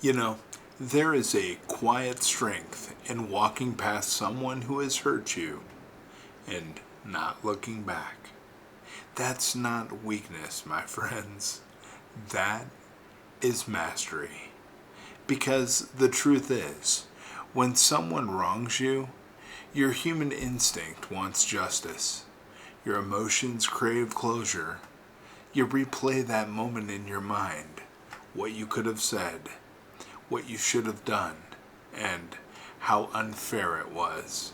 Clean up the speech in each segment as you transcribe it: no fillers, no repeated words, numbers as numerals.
You know, there is a quiet strength in walking past someone who has hurt you and not looking back. That's not weakness, my friends. That is mastery. Because the truth is, when someone wrongs you, your human instinct wants justice. Your emotions crave closure. You replay that moment in your mind, what you could have said, what you should have done, and how unfair it was.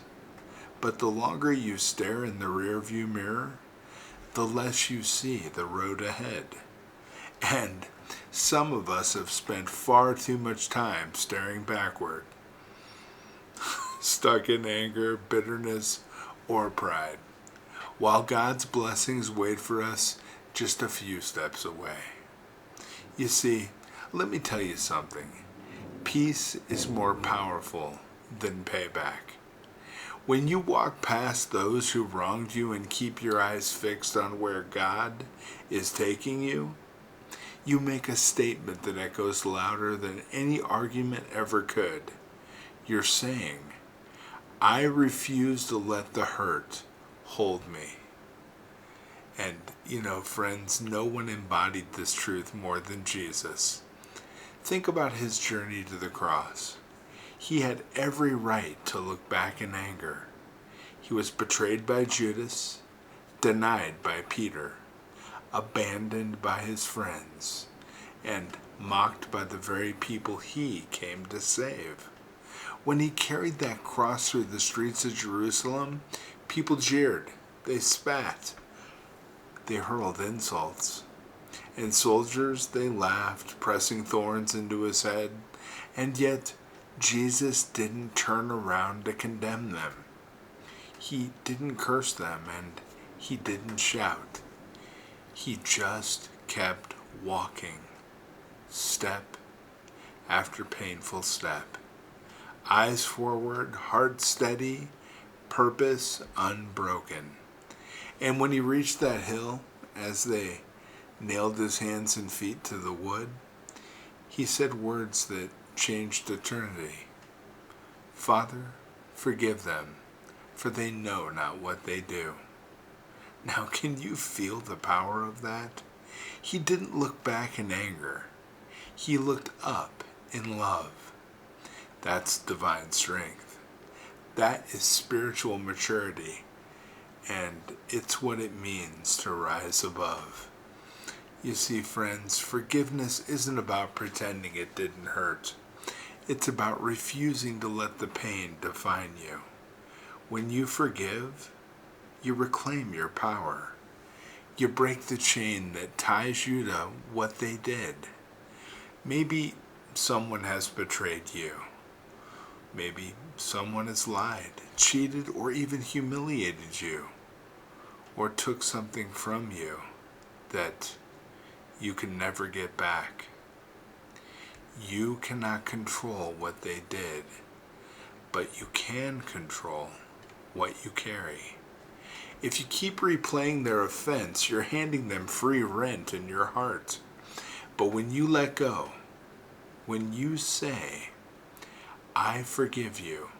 But the longer you stare in the rearview mirror, the less you see the road ahead. And some of us have spent far too much time staring backward, stuck in anger, bitterness, or pride, while God's blessings wait for us just a few steps away. You see, let me tell you something. Peace is more powerful than payback. When you walk past those who wronged you and keep your eyes fixed on where God is taking you, you make a statement that echoes louder than any argument ever could. You're saying, I refuse to let the hurt hold me. And, friends, no one embodied this truth more than Jesus. Think about his journey to the cross. He had every right to look back in anger. He was betrayed by Judas, denied by Peter, abandoned by his friends, and mocked by the very people he came to save. When he carried that cross through the streets of Jerusalem, people jeered, they spat, they hurled insults. And soldiers, they laughed, pressing thorns into his head. And yet, Jesus didn't turn around to condemn them. He didn't curse them, and he didn't shout. He just kept walking, step after painful step. Eyes forward, heart steady, purpose unbroken. And when he reached that hill, as they nailed his hands and feet to the wood, he said words that changed eternity. Father, forgive them, for they know not what they do. Now, can you feel the power of that? He didn't look back in anger. He looked up in love. That's divine strength. That is spiritual maturity, and it's what it means to rise above. You see, friends, forgiveness isn't about pretending it didn't hurt. It's about refusing to let the pain define you. When you forgive, you reclaim your power. You break the chain that ties you to what they did. Maybe someone has betrayed you. Maybe someone has lied, cheated, or even humiliated you, or took something from you that you can never get back. You cannot control what they did, but you can control what you carry. If you keep replaying their offense, you're handing them free rent in your heart. But when you let go, when you say, I forgive you,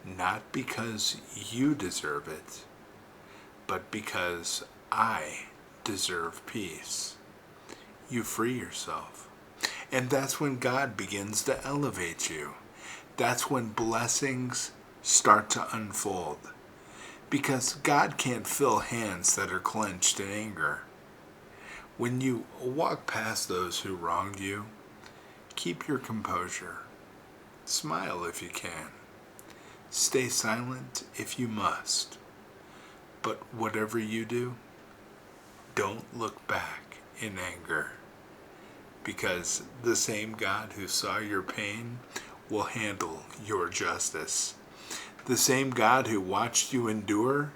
not because you deserve it, but because I deserve peace, you free yourself. And that's when God begins to elevate you. That's when blessings start to unfold. Because God can't fill hands that are clenched in anger. When you walk past those who wronged you, keep your composure. Smile if you can. Stay silent if you must. But whatever you do, don't look back in anger. Because the same God who saw your pain will handle your justice. The same God who watched you endure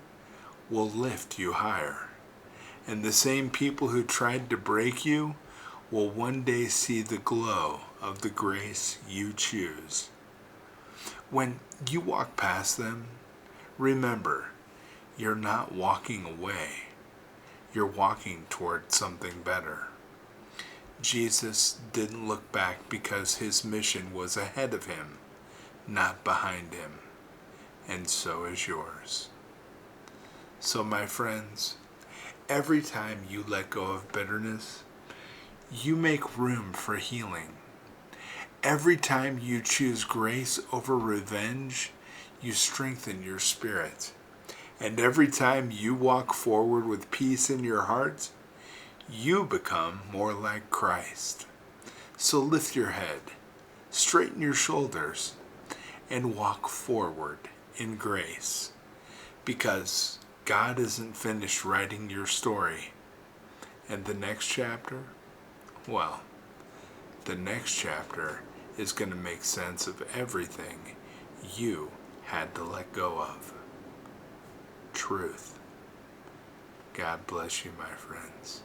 will lift you higher. And the same people who tried to break you will one day see the glow of the grace you choose. When you walk past them, remember, you're not walking away. You're walking toward something better. Jesus didn't look back because his mission was ahead of him, not behind him. And so is yours. So my friends, every time you let go of bitterness, you make room for healing. Every time you choose grace over revenge, you strengthen your spirit. And every time you walk forward with peace in your heart, you become more like Christ. So lift your head, straighten your shoulders, and walk forward in grace. Because God isn't finished writing your story. And the next chapter, well, the next chapter is going to make sense of everything you had to let go of. Truth. God bless you, my friends.